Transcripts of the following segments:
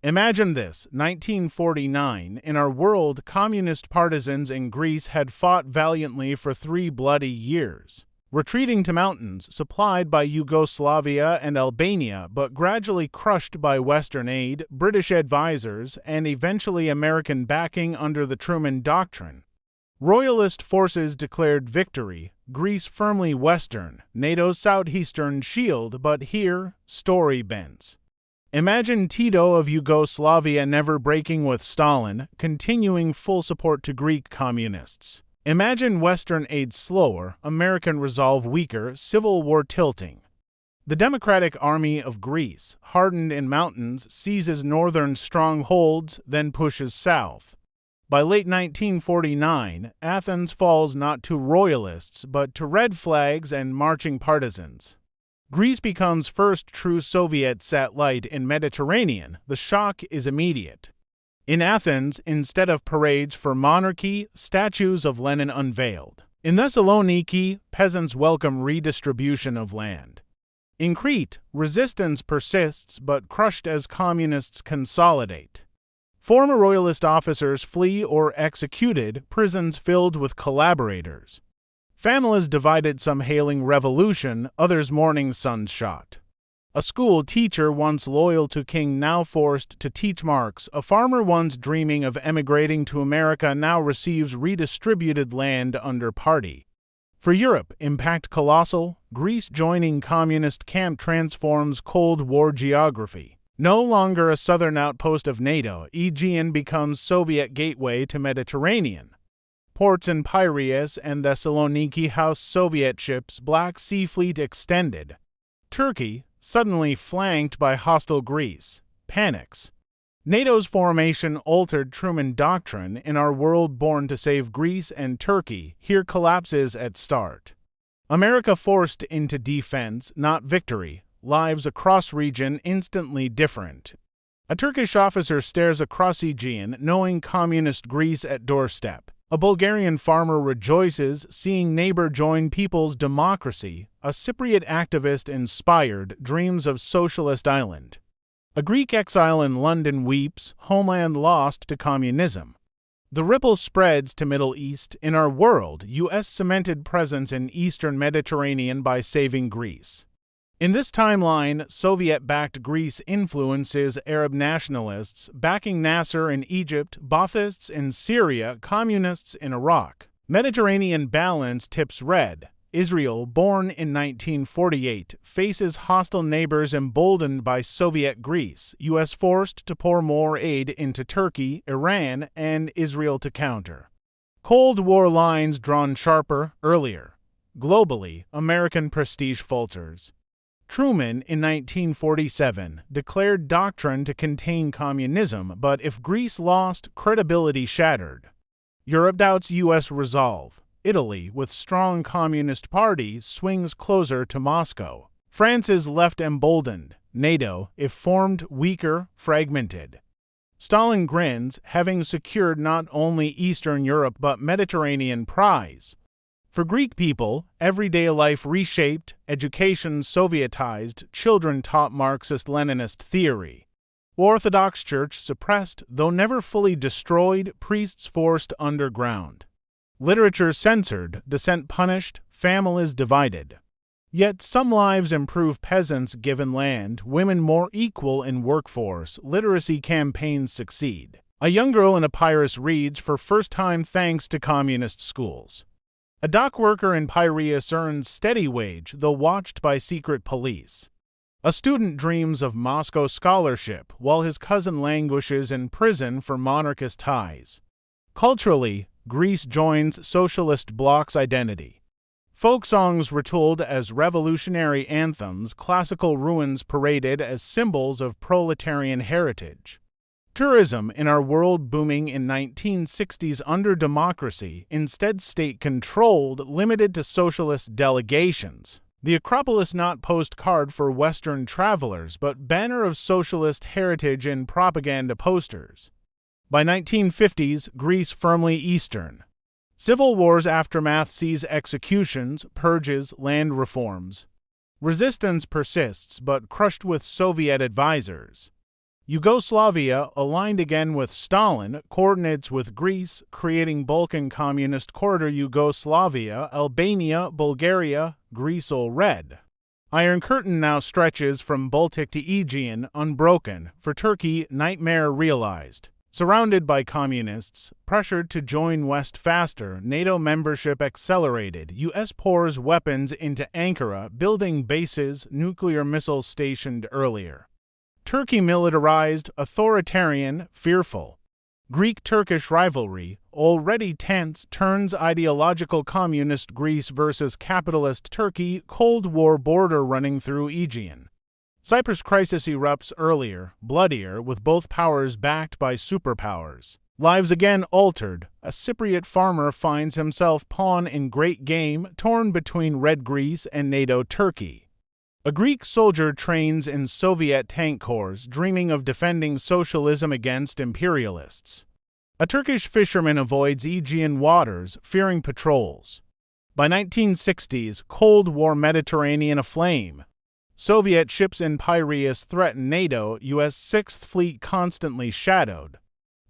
Imagine this, 1949, in our world, communist partisans in Greece had fought valiantly for 3 bloody years, retreating to mountains supplied by Yugoslavia and Albania, but gradually crushed by Western aid, British advisors, and eventually American backing under the Truman Doctrine. Royalist forces declared victory, Greece firmly Western, NATO's southeastern shield, but here, story bends. Imagine Tito of Yugoslavia never breaking with Stalin, continuing full support to Greek communists. Imagine Western aid slower, American resolve weaker, civil war tilting. The Democratic Army of Greece, hardened in mountains, seizes northern strongholds, then pushes south. By late 1949, Athens falls not to royalists, but to red flags and marching partisans. Greece becomes first true Soviet satellite in Mediterranean. The shock is immediate. In Athens, instead of parades for monarchy, statues of Lenin unveiled. In Thessaloniki, peasants welcome redistribution of land. In Crete, resistance persists but crushed as communists consolidate. Former royalist officers flee or executed, prisons filled with collaborators. Families divided, some hailing revolution, others mourning sons shot. A school teacher once loyal to king now forced to teach Marx. A farmer once dreaming of emigrating to America now receives redistributed land under party. For Europe, impact colossal. Greece joining communist camp transforms Cold War geography. No longer a southern outpost of NATO, Aegean becomes Soviet gateway to Mediterranean. Ports in Piraeus and Thessaloniki house Soviet ships, Black Sea Fleet extended. Turkey, suddenly flanked by hostile Greece, panics. NATO's formation altered Truman Doctrine in our world born to save Greece and Turkey, here collapses at start. America forced into defense, not victory, lives across region instantly different. A Turkish officer stares across Aegean, knowing communist Greece at doorstep. A Bulgarian farmer rejoices, seeing neighbor join people's democracy. A Cypriot activist inspired, dreams of socialist island. A Greek exile in London weeps, homeland lost to communism. The ripple spreads to Middle East. In our world, U.S. cemented presence in Eastern Mediterranean by saving Greece. In this timeline, Soviet-backed Greece influences Arab nationalists, backing Nasser in Egypt, Baathists in Syria, communists in Iraq. Mediterranean balance tips red. Israel, born in 1948, faces hostile neighbors emboldened by Soviet Greece, U.S. forced to pour more aid into Turkey, Iran, and Israel to counter. Cold War lines drawn sharper, earlier. Globally, American prestige falters. Truman, in 1947, declared doctrine to contain communism, but if Greece lost, credibility shattered. Europe doubts U.S. resolve. Italy, with strong communist party, swings closer to Moscow. France is left emboldened. NATO, if formed, weaker, fragmented. Stalin grins, having secured not only Eastern Europe but Mediterranean prize. For Greek people, everyday life reshaped, education Sovietized, children taught Marxist-Leninist theory. Orthodox Church suppressed, though never fully destroyed, priests forced underground. Literature censored, dissent punished, families divided. Yet some lives improve, peasants given land, women more equal in workforce, literacy campaigns succeed. A young girl in Epirus reads for first time thanks to communist schools. A dock worker in Piraeus earns steady wage, though watched by secret police. A student dreams of Moscow scholarship, while his cousin languishes in prison for monarchist ties. Culturally, Greece joins socialist bloc's identity. Folk songs retooled as revolutionary anthems, classical ruins paraded as symbols of proletarian heritage. Tourism in our world booming in 1960s under democracy, instead state-controlled, limited to socialist delegations. The Acropolis not postcard for Western travelers, but banner of socialist heritage in propaganda posters. By 1950s, Greece firmly Eastern. Civil War's aftermath sees executions, purges, land reforms. Resistance persists, but crushed with Soviet advisors. Yugoslavia aligned again with Stalin, coordinates with Greece, creating Balkan Communist Corridor. Yugoslavia, Albania, Bulgaria, Greece. All red. Iron Curtain now stretches from Baltic to Aegean, unbroken. For Turkey, nightmare realized. Surrounded by communists, pressured to join West faster, NATO membership accelerated. US pours weapons into Ankara, building bases, nuclear missiles stationed earlier. Turkey militarized, authoritarian, fearful. Greek-Turkish rivalry, already tense, turns ideological. Communist Greece versus capitalist Turkey, Cold War border running through Aegean. Cyprus crisis erupts earlier, bloodier, with both powers backed by superpowers. Lives again altered. A Cypriot farmer finds himself pawn in great game, torn between Red Greece and NATO Turkey. A Greek soldier trains in Soviet tank corps, dreaming of defending socialism against imperialists. A Turkish fisherman avoids Aegean waters, fearing patrols. By 1960s, Cold War Mediterranean aflame. Soviet ships in Piraeus threaten NATO, U.S. Sixth Fleet constantly shadowed.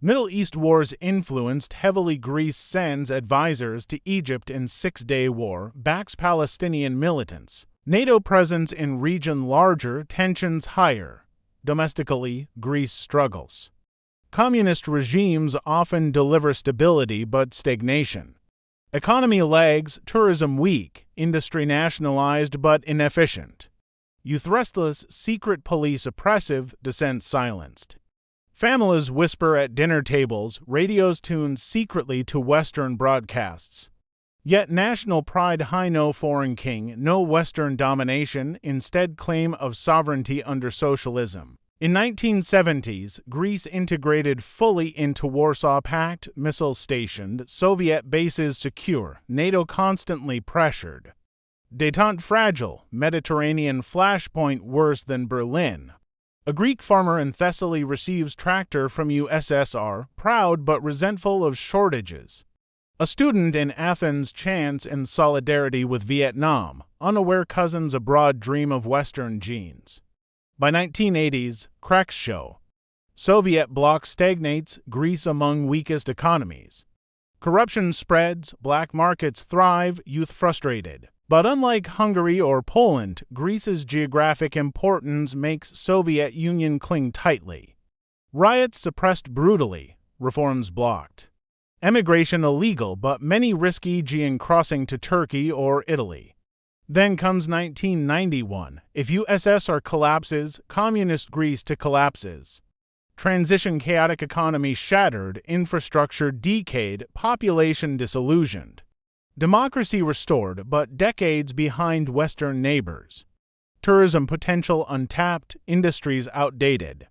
Middle East wars influenced heavily. Greece sends advisors to Egypt in Six-Day War, backs Palestinian militants. NATO presence in region larger, tensions higher. Domestically, Greece struggles. Communist regimes often deliver stability but stagnation. Economy lags, tourism weak, industry nationalized but inefficient. Youth restless, secret police oppressive, dissent silenced. Families whisper at dinner tables, radios tuned secretly to Western broadcasts. Yet national pride high, no foreign king, no Western domination, instead claim of sovereignty under socialism. In 1970s, Greece integrated fully into Warsaw Pact, missiles stationed, Soviet bases secure, NATO constantly pressured. Détente fragile, Mediterranean flashpoint worse than Berlin. A Greek farmer in Thessaly receives tractor from USSR, proud but resentful of shortages. A student in Athens chants in solidarity with Vietnam, unaware cousins abroad dream of Western genes. By 1980s, cracks show. Soviet bloc stagnates, Greece among weakest economies. Corruption spreads, black markets thrive, youth frustrated. But unlike Hungary or Poland, Greece's geographic importance makes Soviet Union cling tightly. Riots suppressed brutally, reforms blocked. Emigration illegal, but many risk Aegean crossing to Turkey or Italy. Then comes 1991. If USSR collapses, communist Greece to collapses. Transition chaotic economy shattered, infrastructure decayed, population disillusioned. Democracy restored, but decades behind Western neighbors. Tourism potential untapped, industries outdated.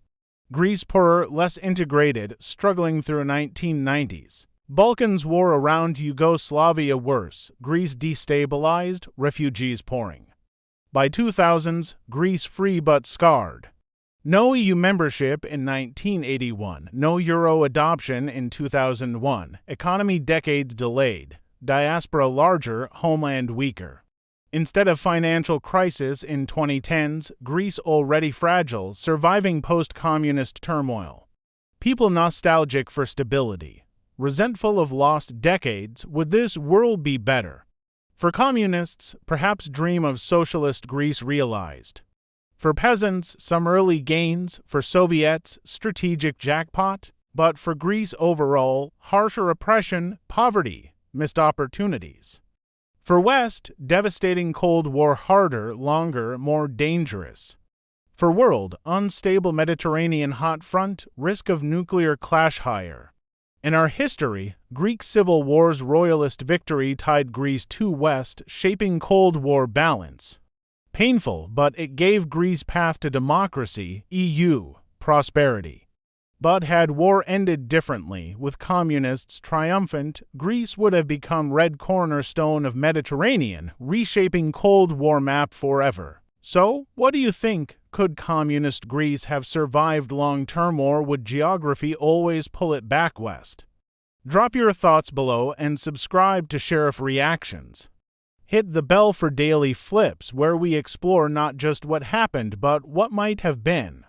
Greece poorer, less integrated, struggling through 1990s. Balkans war around Yugoslavia worse, Greece destabilized, refugees pouring. By 2000s, Greece free but scarred. No EU membership in 1981, no Euro adoption in 2001, economy decades delayed, diaspora larger, homeland weaker. Instead of financial crisis in 2010s, Greece already fragile, surviving post-communist turmoil. People nostalgic for stability. Resentful of lost decades, would this world be better? For communists, perhaps dream of socialist Greece realized. For peasants, some early gains. For Soviets, strategic jackpot. But for Greece overall, harsher oppression, poverty, missed opportunities. For West, devastating Cold War harder, longer, more dangerous. For world, unstable Mediterranean hot front, risk of nuclear clash higher. In our history, Greek civil war's royalist victory tied Greece to West, shaping Cold War balance. Painful, but it gave Greece path to democracy, EU, prosperity. But had war ended differently, with communists triumphant, Greece would have become red cornerstone of Mediterranean, reshaping Cold War map forever. So, what do you think? Could communist Greece have survived long-term, or would geography always pull it back west? Drop your thoughts below and subscribe to Sheriff Reactions. Hit the bell for daily flips where we explore not just what happened but what might have been.